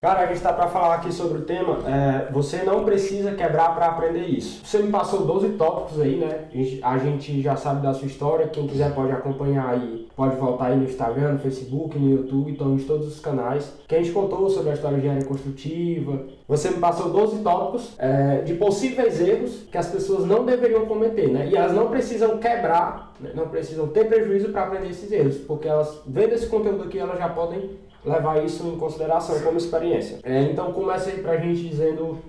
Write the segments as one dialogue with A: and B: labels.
A: Cara, a gente está para falar aqui sobre o tema, você não precisa quebrar para aprender isso. Você me passou 12 tópicos aí, né? A gente já sabe da sua história, quem quiser pode acompanhar aí, pode voltar aí no Instagram, no Facebook, no YouTube, estão em todos os canais. Que a gente contou sobre a história de engenharia construtiva. Você me passou 12 tópicos de possíveis erros que as pessoas não deveriam cometer, né? E elas não precisam quebrar, né? Não precisam ter prejuízo para aprender esses erros, porque elas, vendo esse conteúdo aqui, elas já podem levar isso em consideração como experiência. Então começa aí pra gente dizendo...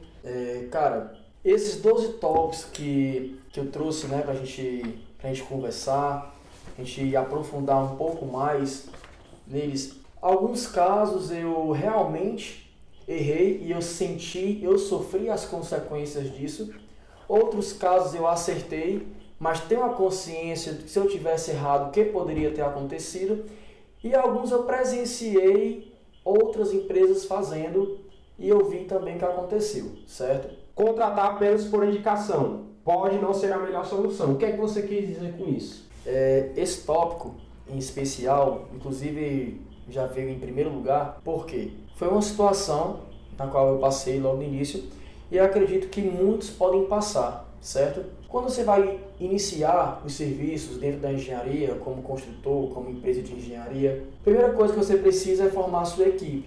B: Cara, esses 12 tópicos que eu trouxe, né, pra gente conversar, a gente aprofundar um pouco mais neles. Alguns casos eu realmente errei e eu sofri as consequências disso. Outros casos eu acertei, mas tenho a consciência de que se eu tivesse errado, o que poderia ter acontecido. E alguns eu presenciei outras empresas fazendo e eu vi também que aconteceu, certo?
A: Contratar apenas por indicação pode não ser a melhor solução. O que é que você quis dizer com isso?
B: Esse tópico em especial, inclusive já veio em primeiro lugar, porque foi uma situação na qual eu passei logo no início e eu acredito que muitos podem passar, certo? Quando você vai iniciar os serviços dentro da engenharia, como construtor, como empresa de engenharia, a primeira coisa que você precisa é formar a sua equipe.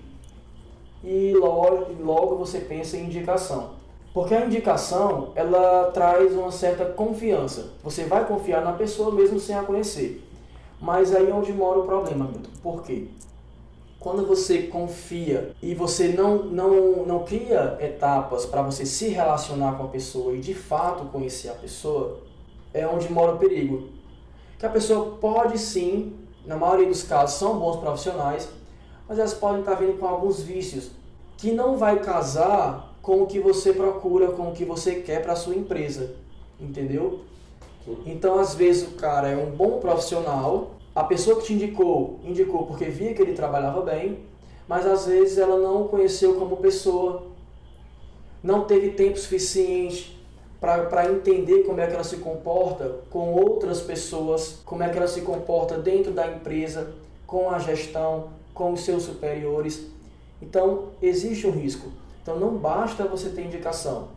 B: E logo você pensa em indicação. Porque a indicação, ela traz uma certa confiança. Você vai confiar na pessoa mesmo sem a conhecer. Mas aí é onde mora o problema, Milton. Por quê? Quando você confia e você não cria etapas para você se relacionar com a pessoa e de fato conhecer a pessoa, é onde mora o perigo. Que a pessoa pode sim, na maioria dos casos são bons profissionais, mas elas podem estar vindo com alguns vícios que não vai casar com o que você procura, com o que você quer para a sua empresa, entendeu? Então às vezes o cara é um bom profissional, a pessoa que te indicou porque via que ele trabalhava bem, mas às vezes ela não o conheceu como pessoa, não teve tempo suficiente para entender como é que ela se comporta com outras pessoas, como é que ela se comporta dentro da empresa, com a gestão, com os seus superiores. Então existe um risco. Então não basta você ter indicação.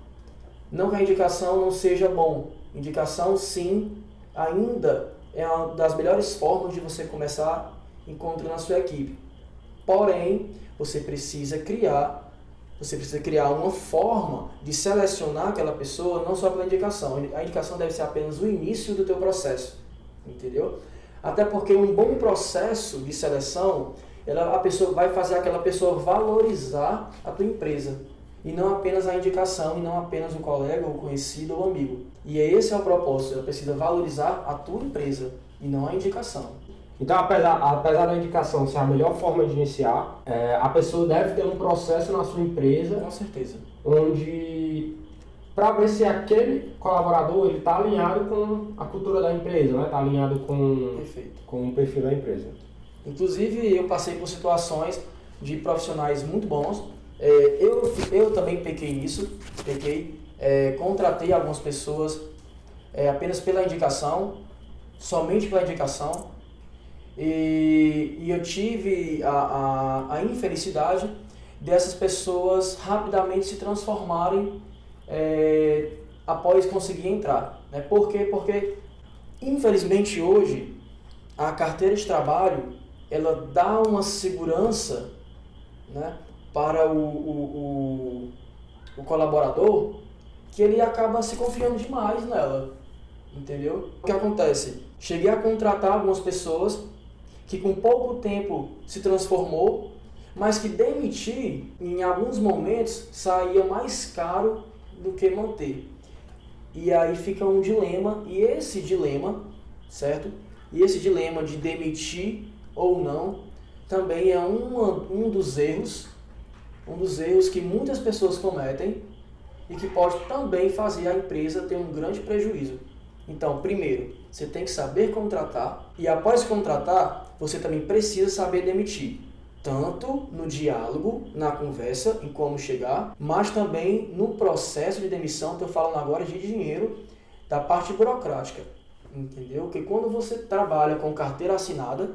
B: Não que a indicação não seja bom. Indicação sim, ainda é uma das melhores formas de você começar encontrando a sua equipe. Porém, você precisa criar uma forma de selecionar aquela pessoa, não só pela indicação. A indicação deve ser apenas o início do teu processo, entendeu? Até porque um bom processo de seleção, a pessoa vai fazer aquela pessoa valorizar a tua empresa. E não apenas a indicação, e não apenas o colega, o conhecido ou amigo. E esse é o propósito, ela precisa valorizar a tua empresa, e não a indicação.
A: Então, apesar da indicação ser a melhor forma de iniciar, a pessoa deve ter um processo na sua empresa.
B: Com certeza.
A: Onde, para ver se aquele colaborador está alinhado com a cultura da empresa, né? Está alinhado com o perfil da empresa.
B: Inclusive, eu passei por situações de profissionais muito bons. Eu também pequei, contratei algumas pessoas apenas pela indicação, somente pela indicação, e eu tive a infelicidade dessas pessoas rapidamente se transformarem após conseguir entrar. Né? Por quê? Porque, infelizmente, hoje, a carteira de trabalho ela dá uma segurança, né, para o colaborador, que ele acaba se confiando demais nela, entendeu? O que acontece? Cheguei a contratar algumas pessoas que com pouco tempo se transformou, mas que demitir, em alguns momentos, saía mais caro do que manter. E aí fica um dilema, e esse dilema, certo? E esse dilema de demitir ou não, também é um dos erros que muitas pessoas cometem e que pode também fazer a empresa ter um grande prejuízo. Então, primeiro, você tem que saber contratar e após contratar, você também precisa saber demitir. Tanto no diálogo, na conversa, em como chegar, mas também no processo de demissão, estou falando agora de dinheiro, da parte burocrática, entendeu? Porque quando você trabalha com carteira assinada,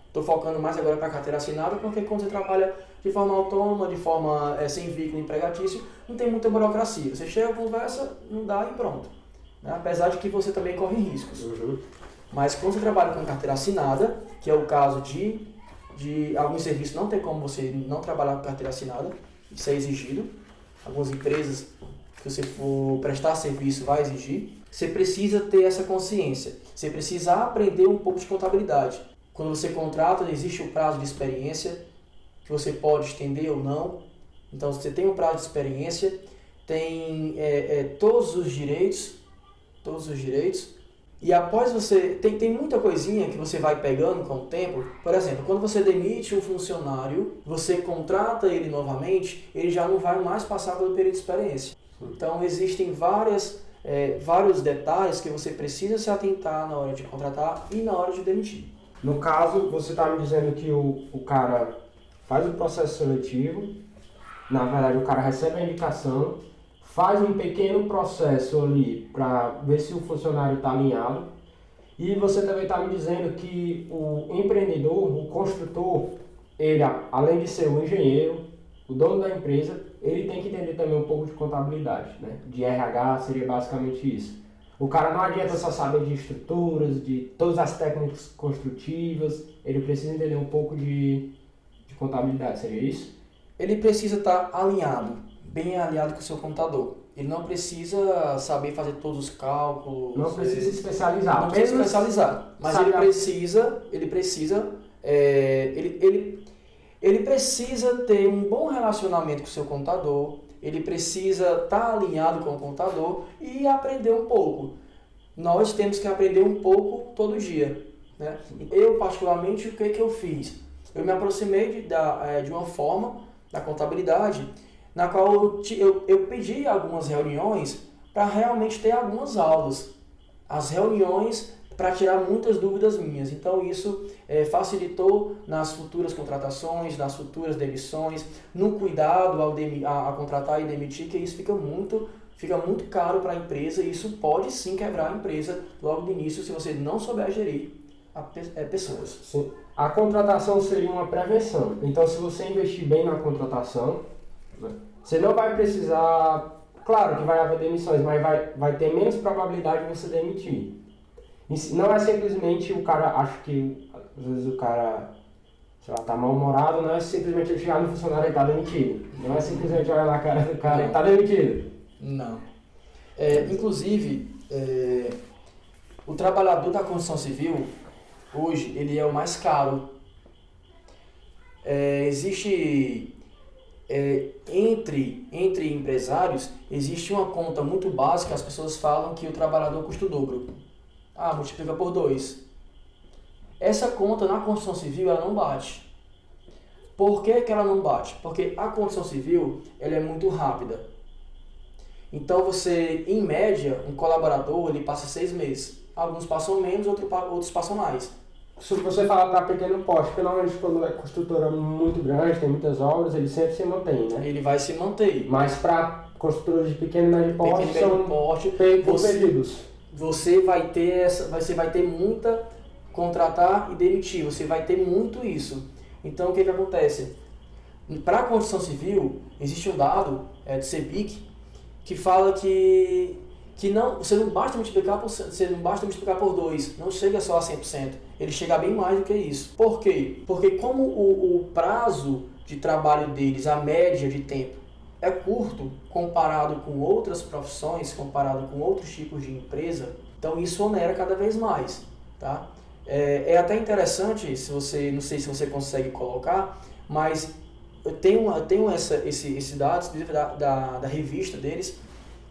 B: Estou focando mais agora para a carteira assinada, porque quando você trabalha de forma autônoma, de forma sem vínculo empregatício, não tem muita burocracia. Você chega, conversa, não dá e pronto. Né? Apesar de que você também corre riscos. Mas quando você trabalha com carteira assinada, que é o caso de alguns serviços, não tem como você não trabalhar com carteira assinada, isso é exigido. Algumas empresas que você for prestar serviço vai exigir. Você precisa ter essa consciência. Você precisa aprender um pouco de contabilidade. Quando você contrata, existe o prazo de experiência, que você pode estender ou não. Então, você tem um prazo de experiência, tem todos os direitos, e após você... Tem muita coisinha que você vai pegando com o tempo. Por exemplo, quando você demite um funcionário, você contrata ele novamente, ele já não vai mais passar pelo período de experiência. Então, existem vários detalhes que você precisa se atentar na hora de contratar e na hora de demitir.
A: No caso, você está me dizendo que o cara faz o processo seletivo, na verdade o cara recebe a indicação, faz um pequeno processo ali para ver se o funcionário está alinhado, e você também está me dizendo que o empreendedor, o construtor, ele, além de ser o engenheiro, o dono da empresa, ele tem que entender também um pouco de contabilidade, né? De RH seria basicamente isso. O cara não adianta só saber de estruturas, de todas as técnicas construtivas, ele precisa entender um pouco de contabilidade, seria isso?
B: Ele precisa estar alinhado, bem alinhado com o seu contador. Ele não precisa saber fazer todos os cálculos.
A: Não precisa se especializar.
B: Não precisa se especializar, mas ele precisa ter um bom relacionamento com o seu contador. Ele precisa estar alinhado com o contador e aprender um pouco. Nós temos que aprender um pouco todo dia. Né? Eu, particularmente, o que eu fiz? Eu me aproximei de uma forma da contabilidade na qual eu pedi algumas reuniões para realmente ter algumas aulas. As reuniões para tirar muitas dúvidas minhas. Então isso facilitou nas futuras contratações, nas futuras demissões, no cuidado a contratar e demitir, que isso fica muito caro para a empresa, e isso pode sim quebrar a empresa logo no início se você não souber gerir pessoas.
A: Sim. A contratação seria uma prevenção. Então, se você investir bem na contratação, né, você não vai precisar... Claro que vai haver demissões, mas vai ter menos probabilidade de você demitir. Não é simplesmente o cara... Acho que às vezes o cara, sei lá, tá mal-humorado, não é simplesmente ele chegar no funcionário e tá demitido. Não é simplesmente olhar na cara do cara e tá demitido.
B: Não. Inclusive, o trabalhador da construção civil, hoje, ele é o mais caro. Entre empresários, existe uma conta muito básica, as pessoas falam que o trabalhador custa o dobro. Multiplica por 2. Essa conta na construção civil, ela não bate. Por que ela não bate? Porque a construção civil, ela é muito rápida. Então você, em média, um colaborador, ele passa 6 meses. Alguns passam menos, outros passam mais.
A: Se você falar para pequeno porte, pelo menos quando é construtora muito grande, tem muitas obras, ele sempre se mantém, né?
B: Ele vai se manter.
A: Mas para construtoras de pequeno e médio porte, são períodos.
B: Você vai ter muita contratar e demitir, você vai ter muito isso. Então o que acontece? Para a construção civil, existe um dado do CEBIC que fala que você não basta multiplicar por 2, não chega só a 100%, ele chega bem mais do que isso. Por quê? Porque como o prazo de trabalho deles, a média de tempo, é curto comparado com outras profissões, comparado com outros tipos de empresa, então isso onera cada vez mais. Tá? É até interessante, não sei se você consegue colocar, mas eu tenho esse dado da revista deles,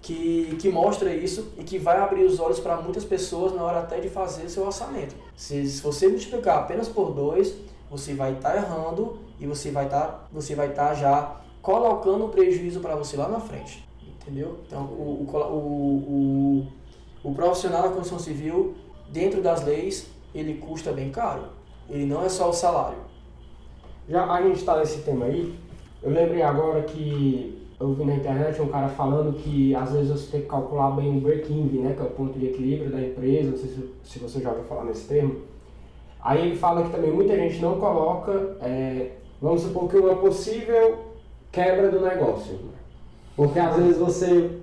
B: que mostra isso e que vai abrir os olhos para muitas pessoas na hora até de fazer seu orçamento. Se você multiplicar apenas por 2, você vai estar errando e você vai estar já colocando um prejuízo para você lá na frente. Entendeu? Então, o profissional da construção civil, dentro das leis, ele custa bem caro. Ele não é só o salário.
A: Já a gente está nesse tema aí, eu lembrei agora que eu vi na internet um cara falando que às vezes você tem que calcular bem o break-even, né, que é o ponto de equilíbrio da empresa, não sei se você já ouviu falar nesse termo. Aí ele fala que também muita gente não coloca, vamos supor que uma possível quebra do negócio. Porque às vezes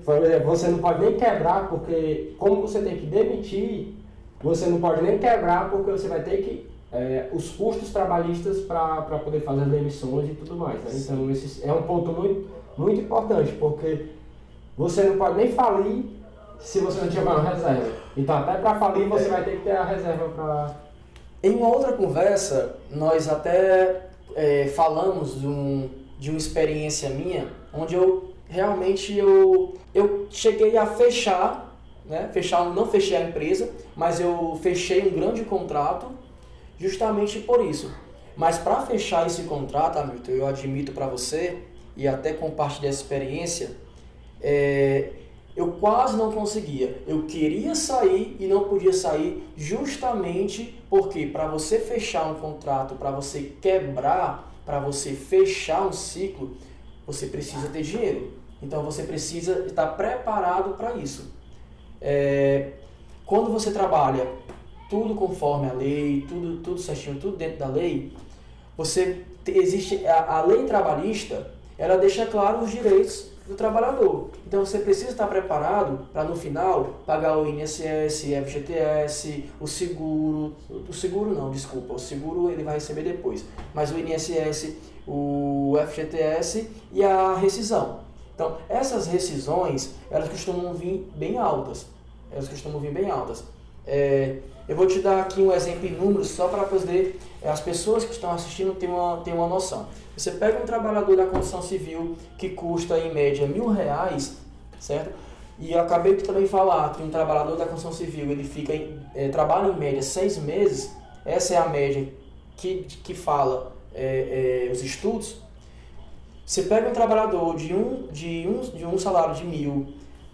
A: por exemplo, você não pode nem quebrar, porque como você tem que demitir, você não pode nem quebrar porque você vai ter que os custos trabalhistas para poder fazer as demissões e tudo mais. Né? Então esse é um ponto muito, muito importante, porque você não pode nem falir se você não tiver uma reserva. Então até para falir você vai ter que ter a reserva para...
B: Em uma outra conversa, nós até falamos de uma experiência minha, onde realmente eu cheguei a fechar, né? Não fechei a empresa, mas eu fechei um grande contrato justamente por isso. Mas para fechar esse contrato, Hamilton, eu admito para você, e até compartilhar essa experiência, eu quase não conseguia. Eu queria sair e não podia sair justamente porque para você fechar um contrato, para você quebrar, para você fechar um ciclo, você precisa ter dinheiro. Então você precisa estar preparado para isso. Quando você trabalha tudo conforme a lei, tudo certinho, tudo dentro da lei, existe a lei trabalhista, ela deixa claro os direitos do trabalhador. Então você precisa estar preparado para no final pagar o INSS, FGTS, o seguro ele vai receber depois, mas o INSS, o FGTS e a rescisão. Então essas rescisões, elas costumam vir bem altas. Eu vou te dar aqui um exemplo em números só para poder as pessoas que estão assistindo terem uma noção. Você pega um trabalhador da construção civil que custa em média R$1.000, certo? E eu acabei de também falar que um trabalhador da construção civil ele trabalha em média 6 meses. Essa é a média que fala os estudos. Você pega um trabalhador de um salário de 1.000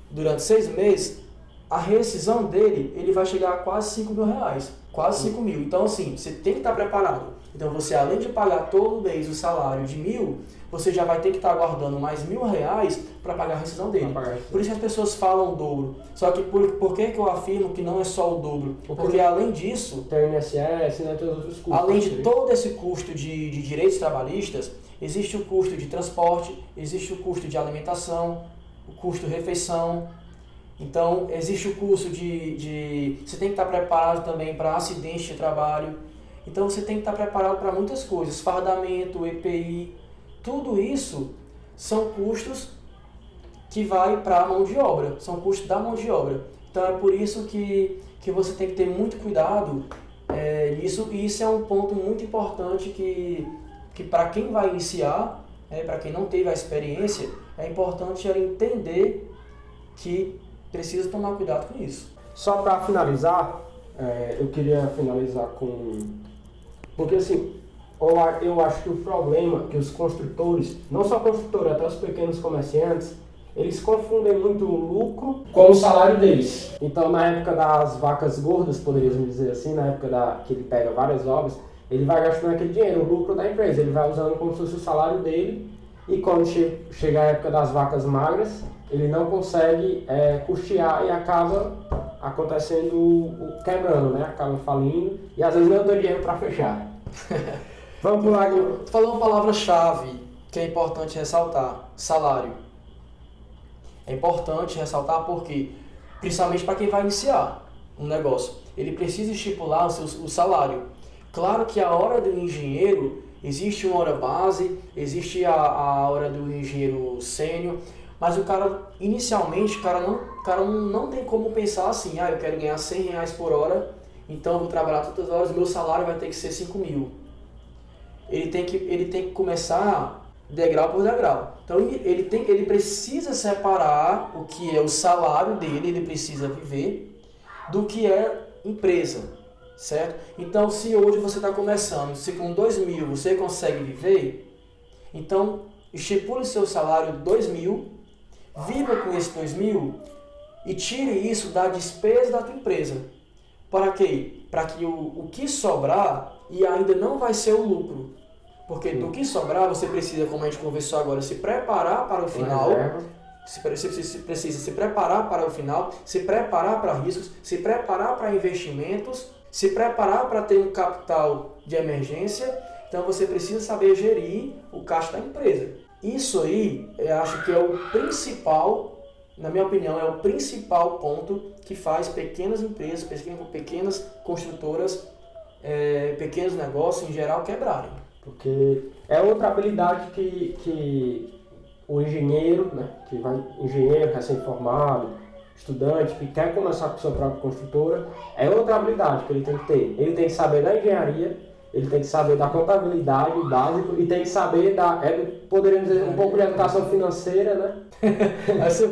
B: durante 6 meses, a rescisão dele, ele vai chegar a quase R$5.000, quase 5.000. Então, assim, você tem que estar preparado. Então, você, além de pagar todo mês o salário de 1.000, você já vai ter que estar guardando mais R$1.000 para pagar a rescisão dele. Por isso que as pessoas falam o dobro. Só que por que eu afirmo que não é só o dobro? Porque além disso,
A: tem o INSS, né, tem os outros custos.
B: Além de todo esse custo de direitos trabalhistas, existe o custo de transporte, existe o custo de alimentação, o custo de refeição. Então, existe o custo você tem que estar preparado também para acidente de trabalho. Então, você tem que estar preparado para muitas coisas. Fardamento, EPI, tudo isso são custos que vai para a mão de obra. São custos da mão de obra. Então, é por isso que você tem que ter muito cuidado nisso. E isso é um ponto muito importante que para quem vai iniciar, para quem não teve a experiência, é importante ela entender que precisa tomar cuidado com isso.
A: Só para finalizar, eu queria finalizar com... Porque assim, eu acho que o problema é que os construtores, não só construtores, até os pequenos comerciantes, eles confundem muito o lucro com o salário deles. Então, na época das vacas gordas, poderíamos dizer assim, na época que ele pega várias obras, ele vai gastando aquele dinheiro, o lucro da empresa, ele vai usando como se fosse o salário dele, e quando chega a época das vacas magras, ele não consegue custear e acaba acontecendo quebrando, né? Acaba falindo e às vezes não tem dinheiro para fechar. Vamos pular aqui.
B: Tu falou uma palavra-chave que é importante ressaltar: salário. É importante ressaltar porque, principalmente para quem vai iniciar um negócio, ele precisa estipular o salário. Claro que a hora do engenheiro, existe uma hora base, existe a hora do engenheiro sênior, mas inicialmente, o cara não tem como pensar assim, eu quero ganhar R$100 por hora, então eu vou trabalhar todas as horas, meu salário vai ter que ser 5.000. Ele tem que começar degrau por degrau. Então ele precisa separar o que é o salário dele, ele precisa viver, do que é empresa, certo? Então, se hoje você está começando, se com 2.000 você consegue viver, então estipule seu salário 2.000, viva com esse 2.000 e tire isso da despesa da tua empresa. Para quê? Para que o que sobrar, e ainda não vai ser o lucro, porque do que sobrar você precisa, como a gente conversou agora, se preparar para o final. Você precisa se preparar para o final, se preparar para riscos, se preparar para investimentos se preparar para ter um capital de emergência, então você precisa saber gerir o caixa da empresa. Isso aí, eu acho que é o principal, na minha opinião, é o principal ponto que faz pequenas empresas, pequenas construtoras, pequenos negócios em geral quebrarem.
A: Porque é outra habilidade que o engenheiro, né, engenheiro recém-formado, estudante que quer começar com sua própria construtora, é outra habilidade que ele tem que ter. Ele tem que saber da engenharia, ele tem que saber da contabilidade básico e tem que saber poderíamos dizer, um pouco de educação financeira, né?
B: Aí você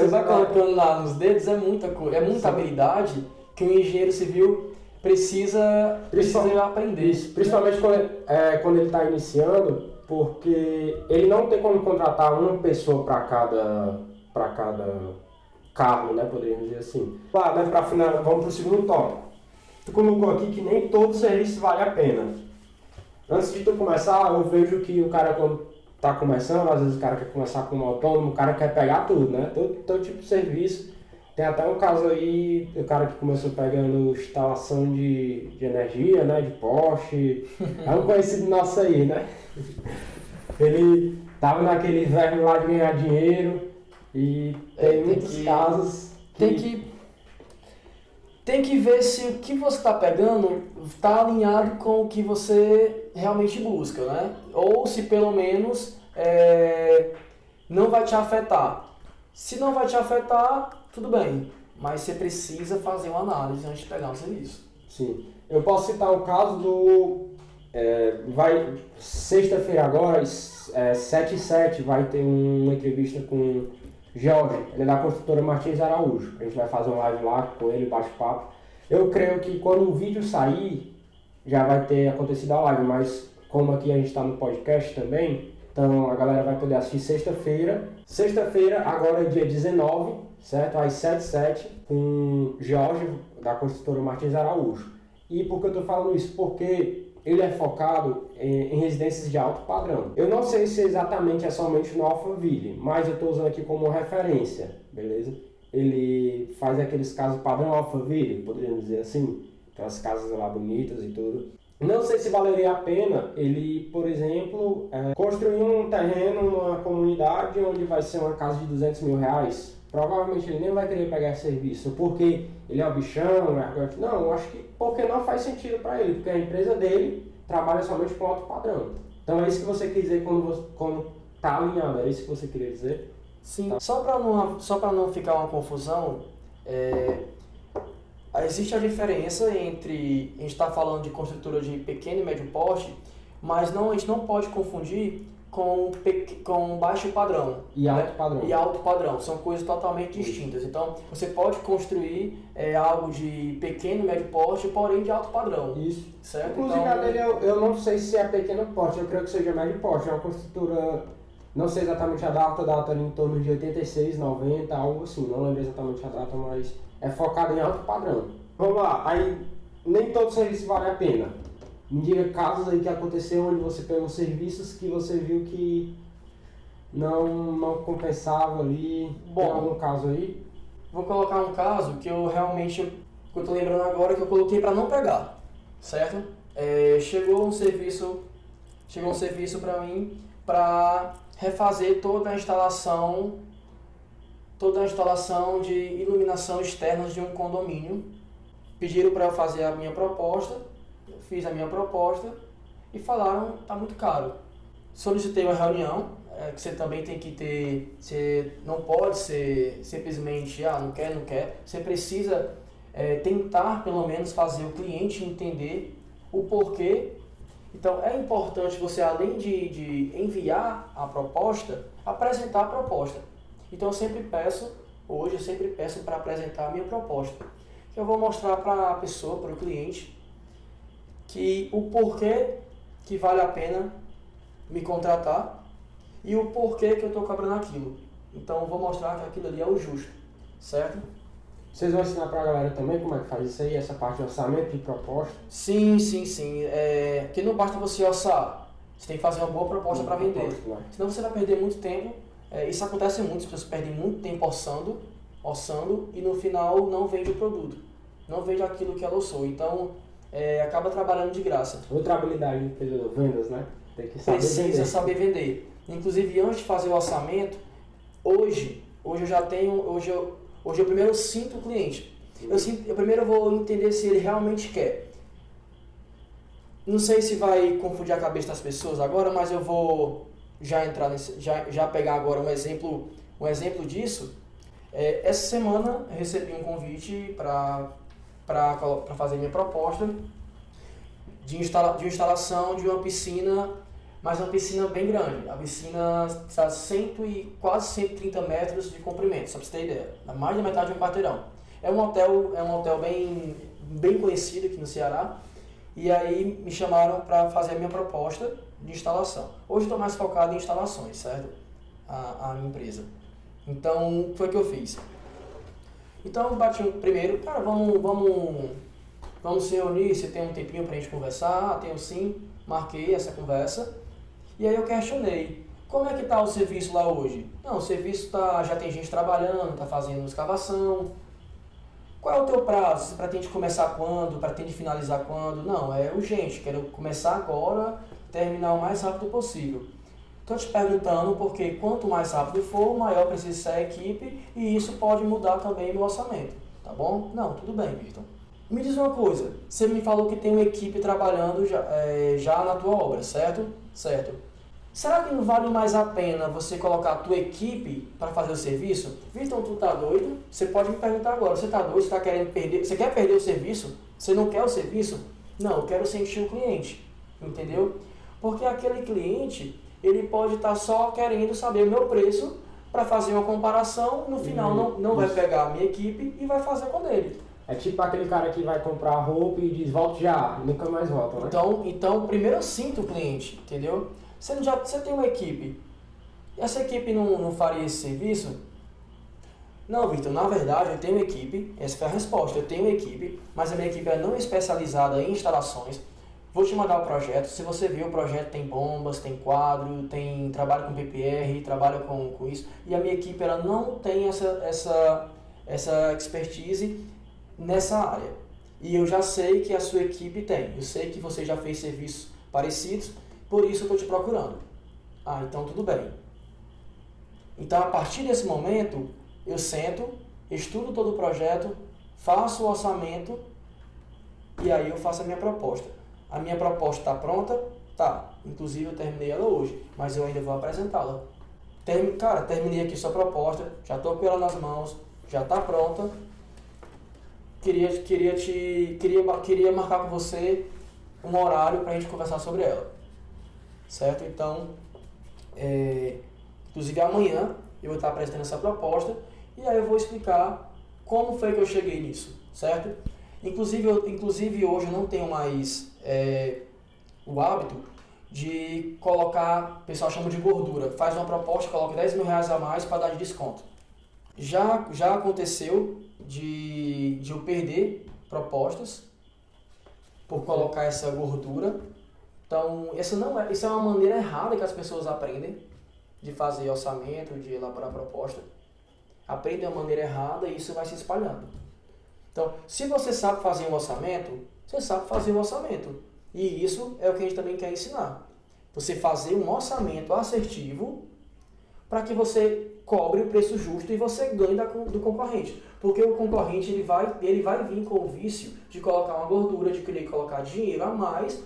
B: vai colocando lá nos dedos, é muita coisa, é muita habilidade que o engenheiro civil precisa aprender.
A: Isso, principalmente quando ele está iniciando, porque ele não tem como contratar uma pessoa para cada carro, né, poderíamos dizer assim. Mas para final, vamos para o segundo tópico. Tu colocou aqui que nem todo serviço vale a pena. Antes de tu começar, eu vejo que o cara quando está começando, às vezes o cara quer começar como autônomo, o cara quer pegar tudo, né? Todo tipo de serviço. Tem até um caso aí, o cara que começou pegando instalação de energia, né, de poste. É um conhecido nosso aí, né? Ele tava naquele verme lá de ganhar dinheiro e tem muitos casos que...
B: Tem que ver se o que você está pegando está alinhado com o que você realmente busca, né? Ou se pelo menos não vai te afetar. Se não vai te afetar, tudo bem, mas você precisa fazer uma análise antes de pegar um serviço.
A: Sim, eu posso citar o caso do... sexta-feira agora, 7h07, vai ter uma entrevista com Jorge, ele é da construtora Martins Araújo. A gente vai fazer uma live lá com ele, bate-papo. Eu creio que quando o vídeo sair, já vai ter acontecido a live, mas como aqui a gente está no podcast também, então a galera vai poder assistir sexta-feira. Sexta-feira, agora é dia 19, certo? Às 7h07, com Jorge, da construtora Martins Araújo. E por que eu estou falando isso? Porque ele é focado em residências de alto padrão. Eu não sei se exatamente é somente no Alphaville, mas eu estou usando aqui como referência, beleza? Ele faz aqueles casos padrão Alphaville, poderíamos dizer assim, aquelas casas lá bonitas e tudo. Não sei se valeria a pena ele, por exemplo, construir um terreno numa comunidade onde vai ser uma casa de R$200 mil. Provavelmente ele nem vai querer pegar esse serviço, porque ele é o bichão, não, eu acho que porque não faz sentido para ele, porque a empresa dele trabalha somente com alto padrão. Então é isso que você quer dizer quando tá alinhado, é isso que você queria dizer?
B: Sim, tá. Só para não ficar uma confusão, existe a diferença entre a gente está falando de construtora de pequeno e médio porte, mas a gente não pode confundir com baixo padrão
A: e alto padrão.
B: E alto padrão, são coisas totalmente distintas. Então, você pode construir algo de pequeno, médio porte, porém de alto padrão.
A: Isso.
B: Certo?
A: Inclusive, então, a dele, eu não sei se é pequeno porte, eu creio que seja médio porte. É uma construtora, não sei exatamente a data ali em torno de 86, 90, algo assim. Não lembro exatamente a data, mas é focado em alto padrão. Vamos lá, aí nem todo serviço vale a pena. Me diga casos aí que aconteceu onde você pegou serviços que você viu que não compensava ali.
B: Bom,
A: tem algum caso aí?
B: Vou colocar um caso que eu tô lembrando agora que eu coloquei para não pegar, certo? Chegou um serviço para mim para refazer toda a instalação de iluminação externa de um condomínio. Pediram para eu fazer a minha proposta. Fiz a minha proposta e falaram, tá muito caro. Solicitei uma reunião, que você também tem que ter, você não pode ser simplesmente, não quer. Você precisa tentar pelo menos fazer o cliente entender o porquê. Então é importante você, além de enviar a proposta, apresentar a proposta. Então eu sempre peço para apresentar a minha proposta. Que eu vou mostrar para a pessoa, para o cliente, que o porquê que vale a pena me contratar e o porquê que eu estou cobrando aquilo. Então eu vou mostrar que aquilo ali é o justo, certo?
A: Vocês vão ensinar para a galera também como é que faz isso aí, essa parte de orçamento e proposta?
B: Sim. Porque não basta você orçar, você tem que fazer uma boa proposta para vender. Senão você vai perder muito tempo. Isso acontece muito, as pessoas perdem muito tempo orçando e no final não vende o produto. não vejo aquilo que eu sou. Então, acaba trabalhando de graça.
A: Outra habilidade do empreendedor, vendas, né? Tem que saber
B: Precisa
A: vender.
B: saber vender. Inclusive, antes de fazer o orçamento, hoje eu já tenho, hoje eu primeiro sinto o cliente. Eu primeiro vou entender se ele realmente quer. Não sei se vai confundir a cabeça das pessoas agora, mas eu vou já entrar já pegar agora um exemplo disso. Essa semana eu recebi um convite para fazer minha proposta de instalação de uma piscina, mas uma piscina bem grande. A piscina está quase 130 metros de comprimento, só para você ter ideia. Mais da metade de um quarteirão. É um hotel bem conhecido aqui no Ceará. E aí me chamaram para fazer a minha proposta de instalação. Hoje eu estou mais focado em instalações, certo? A minha empresa. Então, foi o que eu fiz. Então, eu bati primeiro, cara, vamos se reunir, você tem um tempinho pra gente conversar? Tenho sim, marquei essa conversa. E aí eu questionei, como é que tá o serviço lá hoje? Não, o serviço já tem gente trabalhando, tá fazendo escavação. Qual é o teu prazo? Você pretende começar quando? Pretende finalizar quando? Não, é urgente, quero começar agora, terminar o mais rápido possível. Estou te perguntando porque quanto mais rápido for, maior precisa ser a equipe e isso pode mudar também meu orçamento, tá bom? Não, tudo bem, Victor. Me diz uma coisa, você me falou que tem uma equipe trabalhando já na tua obra, certo? Certo. Será que não vale mais a pena você colocar a tua equipe para fazer o serviço? Victor, tu tá doido? Você pode me perguntar agora, você tá doido? Você tá querendo perder? Você quer perder o serviço? Você não quer o serviço? Não, eu quero sentir o cliente, entendeu? Porque aquele cliente, ele pode estar só querendo saber o meu preço para fazer uma comparação, no final não vai pegar a minha equipe e vai fazer com ele.
A: É tipo aquele cara que vai comprar roupa e diz, volte já, nunca mais volta, né?
B: Então primeiro eu sinto o cliente, entendeu? Você tem uma equipe, essa equipe não faria esse serviço? Não, Victor, na verdade eu tenho uma equipe, essa foi a resposta, eu tenho uma equipe, mas a minha equipe não é especializada em instalações. Vou te mandar o projeto, se você ver o projeto tem bombas, tem quadro, tem trabalho com PPR, trabalho com isso, e a minha equipe ela não tem essa expertise nessa área. E eu já sei que a sua equipe tem, eu sei que você já fez serviços parecidos, por isso eu estou te procurando. Ah, então tudo bem. Então a partir desse momento, eu sento, estudo todo o projeto, faço o orçamento e aí eu faço a minha proposta. A minha proposta está pronta? Tá. Inclusive eu terminei ela hoje, mas eu ainda vou apresentá-la. Cara, terminei aqui sua proposta, já estou com ela nas mãos, já está pronta. Queria marcar com você um horário para a gente conversar sobre ela. Certo? Então, inclusive amanhã eu vou estar apresentando essa proposta e aí eu vou explicar como foi que eu cheguei nisso, certo? Inclusive hoje eu não tenho mais o hábito de colocar, o pessoal chama de gordura, faz uma proposta, coloca 10 mil reais a mais para dar de desconto. Já aconteceu de eu perder propostas por colocar essa gordura. Então, isso é uma maneira errada que as pessoas aprendem de fazer orçamento, de elaborar proposta. Aprendem a maneira errada e isso vai se espalhando. Então, se você sabe fazer um orçamento, você sabe fazer um orçamento. E isso é o que a gente também quer ensinar. Você fazer um orçamento assertivo para que você cobre o preço justo e você ganhe do concorrente. Porque o concorrente ele vai vir com o vício de colocar uma gordura, de querer colocar dinheiro a mais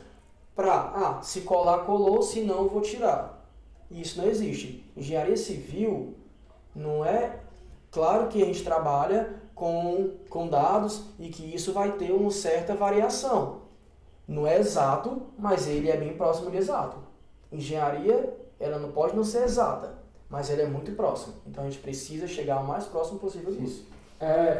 B: para, se colar, colou, se não, eu vou tirar. Isso não existe. Engenharia civil não é... Claro que a gente trabalha com dados e que isso vai ter uma certa variação. Não é exato, mas ele é bem próximo de exato. Engenharia, ela não pode não ser exata, mas ela é muito próxima. Então a gente precisa chegar o mais próximo possível disso.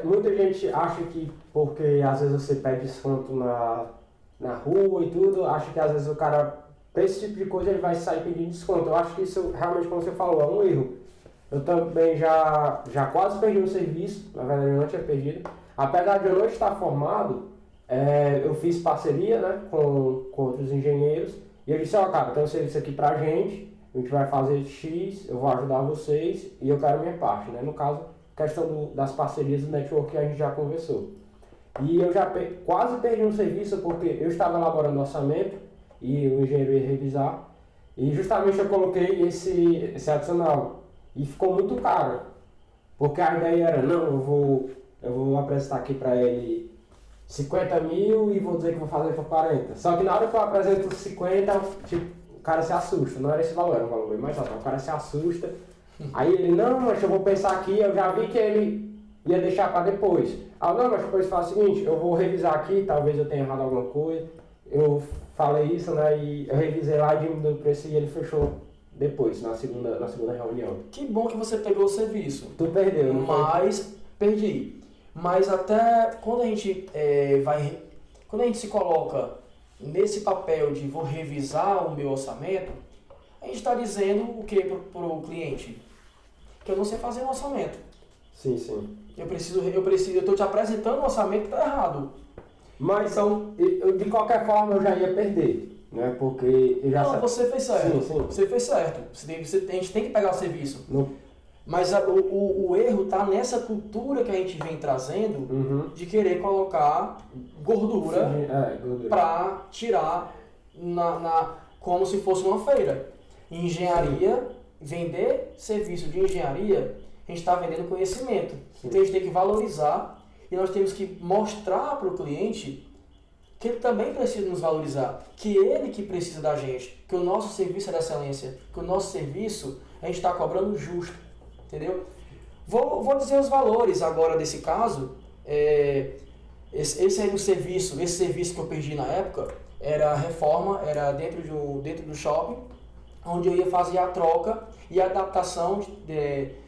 A: Muita gente acha que porque às vezes você pede desconto na rua e tudo, acha que às vezes o cara, para esse tipo de coisa, ele vai sair pedindo desconto. Eu acho que isso realmente, como você falou, é um erro. Eu também já quase perdi um serviço, na verdade eu não tinha perdido. Apesar de eu não estar formado, eu fiz parceria, né, com outros engenheiros e eu disse, cara, tem um serviço aqui pra gente, a gente vai fazer X, eu vou ajudar vocês e eu quero a minha parte, né? No caso, questão das parcerias do network que a gente já conversou. E eu já quase perdi um serviço porque eu estava elaborando o orçamento e o engenheiro ia revisar. E justamente eu coloquei esse adicional. E ficou muito caro. Porque a ideia era, não, eu vou apresentar aqui para ele 50 mil e vou dizer que vou fazer por 40. Só que na hora que eu apresento os 50, tipo, o cara se assusta. Não era esse valor, era um valor bem mais alto. O cara se assusta. Aí ele, não, mas eu vou pensar aqui, eu já vi que ele ia deixar para depois. Ah, não, mas depois faz o seguinte, eu vou revisar aqui, talvez eu tenha errado alguma coisa. Eu falei isso, né, e eu revisei lá e diminuiu o preço e ele fechou depois, na segunda reunião.
B: Que bom que você pegou o serviço.
A: Tu perdeu, não foi?
B: Mas, perdi. Mas até quando a gente quando a gente se coloca nesse papel de vou revisar o meu orçamento, a gente está dizendo o que para o cliente? Que eu não sei fazer um orçamento.
A: Sim, sim.
B: Eu estou te apresentando um orçamento que está errado.
A: Mas então, de qualquer forma eu já ia perder, né? Porque eu já
B: Não, você fez certo.
A: Sim.
B: Você fez certo. A gente tem que pegar o serviço.
A: No...
B: Mas o erro está nessa cultura que a gente vem trazendo de querer colocar gordura para tirar como se fosse uma feira. Em engenharia, vender serviço de engenharia, a gente está vendendo conhecimento.
A: Sim.
B: Então a gente tem que valorizar e nós temos que mostrar para o cliente que ele também precisa nos valorizar, que ele que precisa da gente, que o nosso serviço é de excelência, que o nosso serviço a gente está cobrando justo, entendeu? Vou dizer os valores agora desse caso. Esse aí esse serviço que eu perdi na época era a reforma, era dentro do shopping, onde eu ia fazer a troca e a adaptação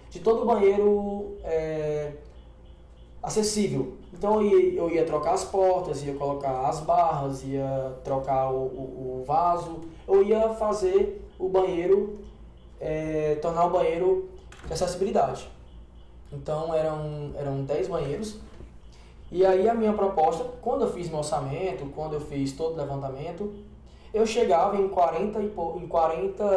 B: de todo o banheiro acessível. Então eu ia trocar as portas, ia colocar as barras, ia trocar o vaso, eu ia fazer o banheiro, tornar o banheiro de acessibilidade. Então eram 10 banheiros. E aí a minha proposta, quando eu fiz meu orçamento, quando eu fiz todo o levantamento, eu chegava em 40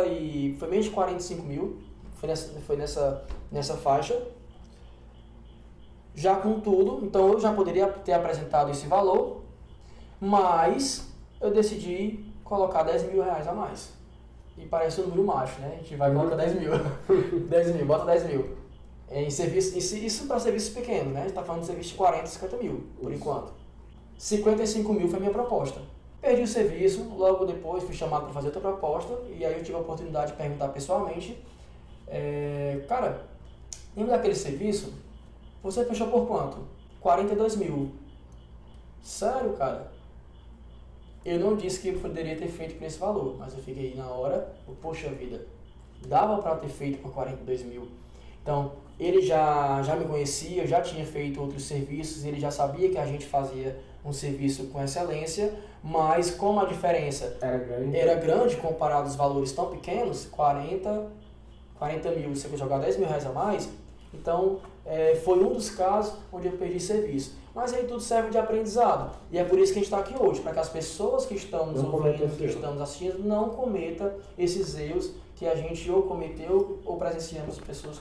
B: e foi menos de 45 mil, foi nessa faixa, já com tudo. Então eu já poderia ter apresentado esse valor, mas eu decidi colocar 10 mil reais a mais. E parece um número macho, né? A gente vai colocar 10 mil. 10 mil, bota 10 mil. Em serviço, isso para serviços pequenos, né? A gente está falando de serviço de 40, 50 mil, por enquanto. 55 mil foi a minha proposta. Perdi o serviço, logo depois fui chamado para fazer outra proposta, e aí eu tive a oportunidade de perguntar pessoalmente, cara, lembra daquele serviço? Você fechou por quanto? 42 mil. Sério, cara? Eu não disse que eu poderia ter feito por esse valor, mas eu fiquei na hora, poxa vida, dava para ter feito por 42 mil. Então, ele já me conhecia, já tinha feito outros serviços, ele já sabia que a gente fazia um serviço com excelência, mas como a diferença era grande comparado aos valores tão pequenos, 40 mil, você vai jogar 10 mil reais a mais, então foi um dos casos onde eu perdi serviço. Mas aí tudo serve de aprendizado, e é por isso que a gente está aqui hoje, para que as pessoas que estão nos ouvindo, que estão nos assistindo, não cometam esses erros que a gente ou cometeu ou presenciamos pessoas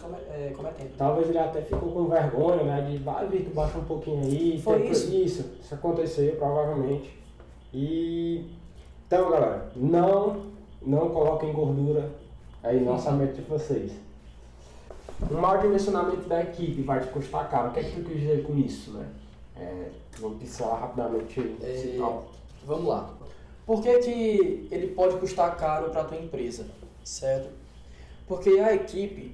B: cometendo.
A: Talvez ele até ficou com vergonha, né? De vai, Vitor, baixa um pouquinho aí.
B: Foi
A: isso aconteceu, provavelmente. Então, galera, não coloquem gordura aí no orçamento de vocês. Um mau dimensionamento da equipe vai te custar caro. O que é que tu quis dizer com isso, né? Vamos pincelar rapidamente esse tópico.
B: Vamos lá. Por que ele pode custar caro para a tua empresa? Certo? Porque a equipe,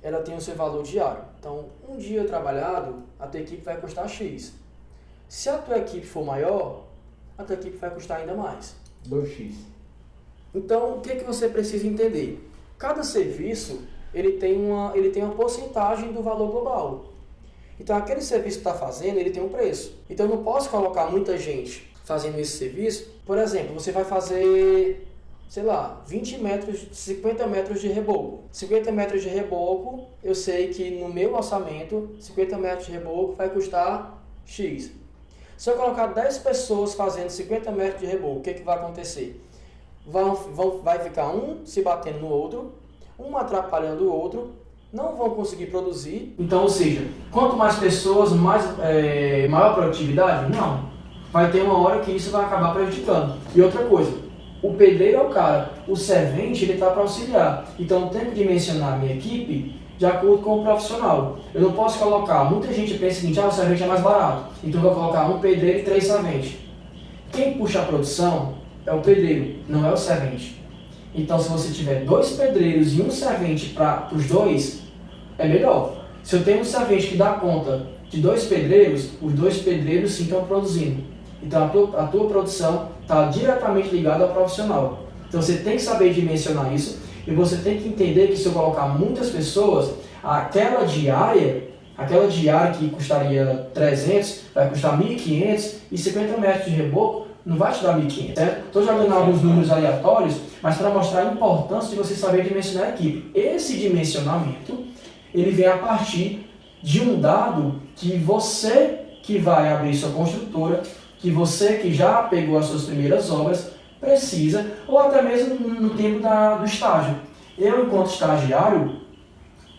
B: ela tem o seu valor diário. Então, um dia trabalhado, a tua equipe vai custar X. Se a tua equipe for maior, a tua equipe vai custar ainda mais.
A: 2x.
B: Então, o que você precisa entender? Cada serviço, ele tem uma porcentagem do valor global. Então, aquele serviço que está fazendo, ele tem um preço. Então, eu não posso colocar muita gente fazendo esse serviço. Por exemplo, você vai fazer, sei lá, 50 metros de reboco. 50 metros de reboco, eu sei que no meu orçamento, 50 metros de reboco vai custar X. Se eu colocar 10 pessoas fazendo 50 metros de reboco, o que vai acontecer? Vai ficar um se batendo no outro, um atrapalhando o outro, não vão conseguir produzir. Então, ou seja, quanto mais pessoas, maior produtividade? Não. Vai ter uma hora que isso vai acabar prejudicando. E outra coisa, o pedreiro é o cara, o servente ele está para auxiliar. Então, eu tenho que dimensionar a minha equipe de acordo com o profissional. Eu não posso colocar, muita gente pensa o seguinte, o servente é mais barato, então eu vou colocar um pedreiro e 3 serventes. Quem puxa a produção é o pedreiro, não é o servente. Então, se você tiver 2 pedreiros e um servente para os 2, é melhor. Se eu tenho um servente que dá conta de 2 pedreiros, os 2 pedreiros sim estão produzindo. Então, a tua produção está diretamente ligada ao profissional. Então, você tem que saber dimensionar isso e você tem que entender que se eu colocar muitas pessoas, aquela diária que custaria 300, vai custar 1.500 e 50 metros de reboco não vai te dar 1.500, certo? Estou jogando alguns números aleatórios, mas para mostrar a importância de você saber dimensionar a equipe. Esse dimensionamento, ele vem a partir de um dado que você que vai abrir sua construtora, que você que já pegou as suas primeiras obras, precisa, ou até mesmo no tempo do estágio. Eu, enquanto estagiário,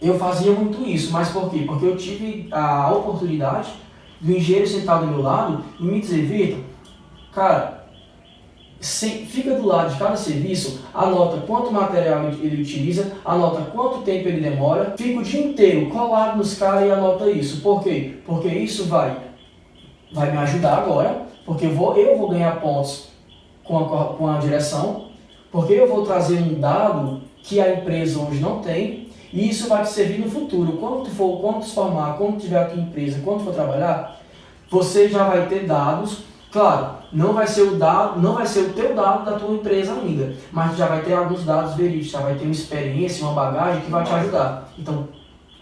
B: eu fazia muito isso, mas por quê? Porque eu tive a oportunidade do engenheiro sentado do meu lado e me dizer, Vitor, cara, fica do lado de cada serviço, anota quanto material ele utiliza, anota quanto tempo ele demora, fica o dia inteiro colado nos caras e anota isso. Por quê? Porque isso vai me ajudar agora, porque eu vou ganhar pontos com a direção, porque eu vou trazer um dado que a empresa hoje não tem, e isso vai te servir no futuro. Quando tu se formar, quando tiver a tua empresa, quando for trabalhar, você já vai ter dados. Claro, não vai ser o teu dado da tua empresa ainda, mas já vai ter alguns dados verídicos, já vai ter uma experiência, uma bagagem que vai te ajudar. Então,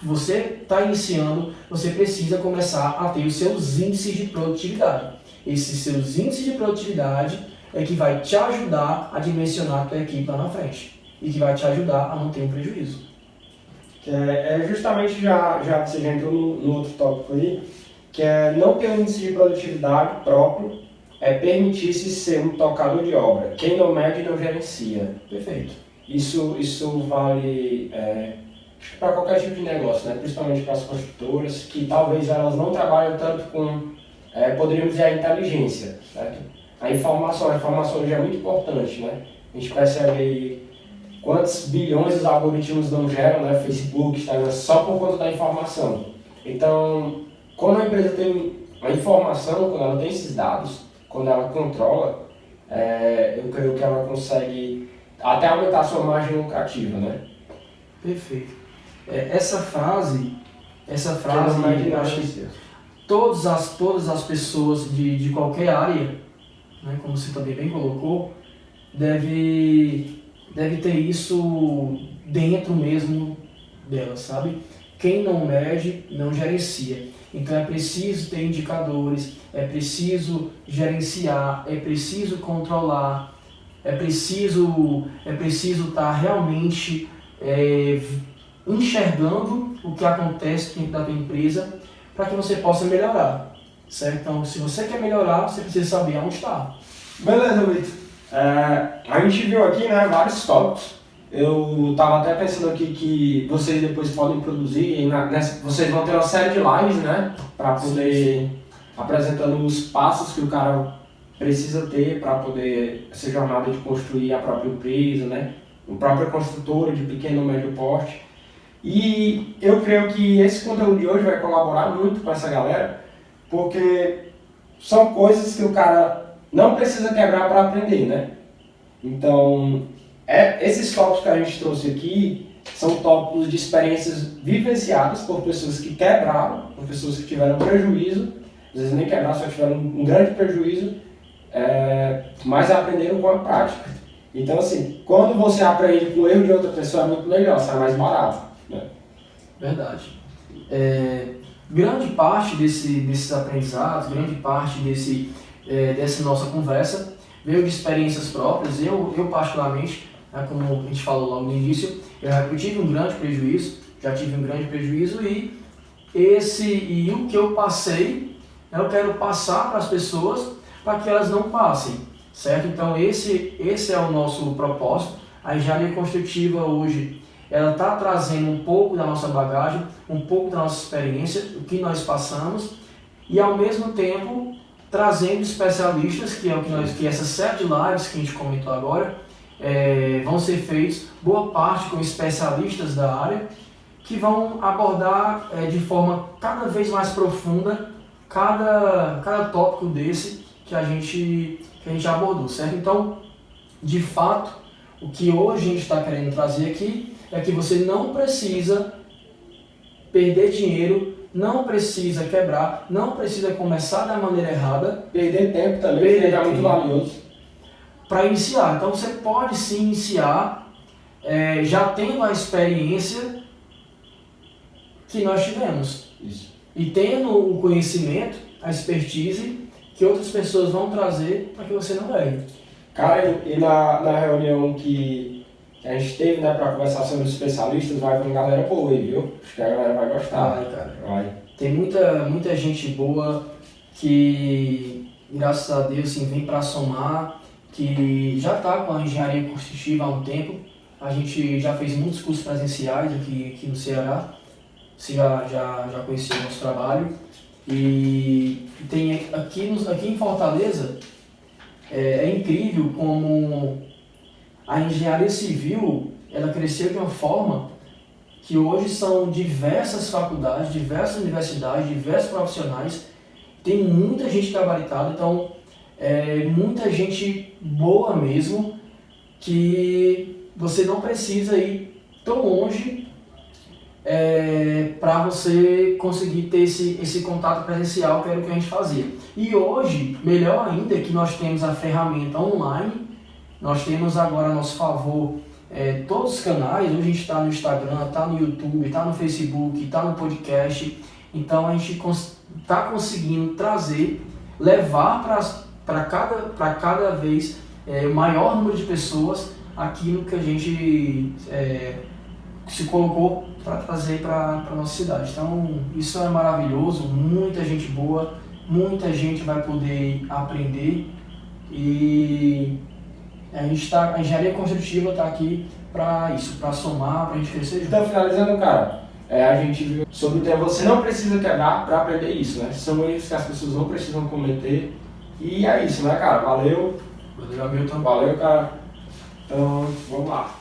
B: você está iniciando, você precisa começar a ter os seus índices de produtividade. Esses seus índices de produtividade é que vai te ajudar a dimensionar a tua equipe lá na frente e que vai te ajudar a não ter um prejuízo.
A: Justamente, você já entrou no outro tópico aí, que é não ter um índice de produtividade próprio, permitir-se ser um tocador de obra. Quem não mede não gerencia.
B: Perfeito.
A: Isso vale para qualquer tipo de negócio, né? Principalmente para as construtoras, que talvez elas não trabalham tanto com, poderíamos dizer, a inteligência, certo? A informação hoje é muito importante, né? A gente percebe aí quantos bilhões os algoritmos não geram, né? Facebook, Instagram, só por conta da informação. Então, quando a empresa tem a informação, quando ela tem esses dados, quando ela controla, eu creio que ela consegue até aumentar a sua margem lucrativa, né?
B: Perfeito. Essa frase eu acho que todas as pessoas de qualquer área, né, como você também bem colocou, deve ter isso dentro mesmo dela, sabe? Quem não mede, não gerencia. Então é preciso ter indicadores, é preciso gerenciar, é preciso controlar, é preciso estar realmente enxergando o que acontece dentro da tua empresa para que você possa melhorar, certo? Então, se você quer melhorar, você precisa saber onde está.
A: Beleza, Vitor. A gente viu aqui, né, vários tópicos. Eu estava até pensando aqui que vocês depois podem produzir, vocês vão ter uma série de lives, né, para poder apresentando os passos que o cara precisa ter para poder essa jornada de construir a própria empresa, né, a própria construtora de pequeno ou médio porte. E eu creio que esse conteúdo de hoje vai colaborar muito com essa galera, porque são coisas que o cara não precisa quebrar para aprender, né? Então, esses tópicos que a gente trouxe aqui são tópicos de experiências vivenciadas por pessoas que quebraram, por pessoas que tiveram prejuízo, às vezes nem quebraram, só tiveram um grande prejuízo, mas aprenderam com a prática. Então, assim, quando você aprende com o erro de outra pessoa é muito melhor, sai mais barato. Né?
B: Verdade. Grande parte desses aprendizados, grande parte dessa nossa conversa veio de experiências próprias. Eu particularmente, né, como a gente falou logo no início, eu tive um grande prejuízo, e o que eu passei, eu quero passar para as pessoas para que elas não passem, certo? Então esse é o nosso propósito. A engenharia construtiva hoje, ela está trazendo um pouco da nossa bagagem, um pouco da nossa experiência, o que nós passamos, e ao mesmo tempo trazendo especialistas, que é o que essa série de lives que a gente comentou agora, vão ser feitos, boa parte com especialistas da área, que vão abordar de forma cada vez mais profunda cada tópico desse que a gente abordou, certo? Então, de fato, o que hoje a gente está querendo trazer aqui é que você não precisa perder dinheiro, não precisa quebrar, não precisa começar da maneira errada.
A: Perder tempo também, que é muito valioso.
B: Para iniciar. Então você pode sim iniciar já tendo a experiência que nós tivemos.
A: Isso.
B: E tendo o conhecimento, a expertise que outras pessoas vão trazer para que você não erre.
A: Cara, e na reunião que a gente teve, né, para conversar sobre os especialistas, vai vir galera boa aí, viu? Acho que a galera vai gostar.
B: Vai, cara.
A: Vai.
B: Tem muita gente boa que, graças a Deus, assim, vem para somar, que já está com a engenharia construtiva há um tempo. A gente já fez muitos cursos presenciais aqui no Ceará. Você já conheceu o nosso trabalho. E tem aqui em Fortaleza, é incrível como a engenharia civil ela cresceu de uma forma que hoje são diversas faculdades, diversas universidades, diversos profissionais, tem muita gente gabaritada, então muita gente boa mesmo, que você não precisa ir tão longe para você conseguir ter esse contato presencial, que era o que a gente fazia. E hoje, melhor ainda, que nós temos a ferramenta online, nós temos agora a nosso favor todos os canais. Hoje a gente está no Instagram, está no YouTube, está no Facebook, está no podcast. Então a gente está conseguindo levar para cada vez o maior número de pessoas aquilo que a gente se colocou para trazer para a nossa cidade. Então isso é maravilhoso, muita gente boa, muita gente vai poder aprender e a engenharia construtiva está aqui para isso, para somar, para a gente crescer junto.
A: Então, finalizando, cara, a gente viu sobre o tema, você não precisa quebrar para aprender isso, né? São erros que as pessoas não precisam cometer. E é isso, né, cara? Valeu.
B: Valeu, Hamilton.
A: Valeu, cara. Então, vamos lá.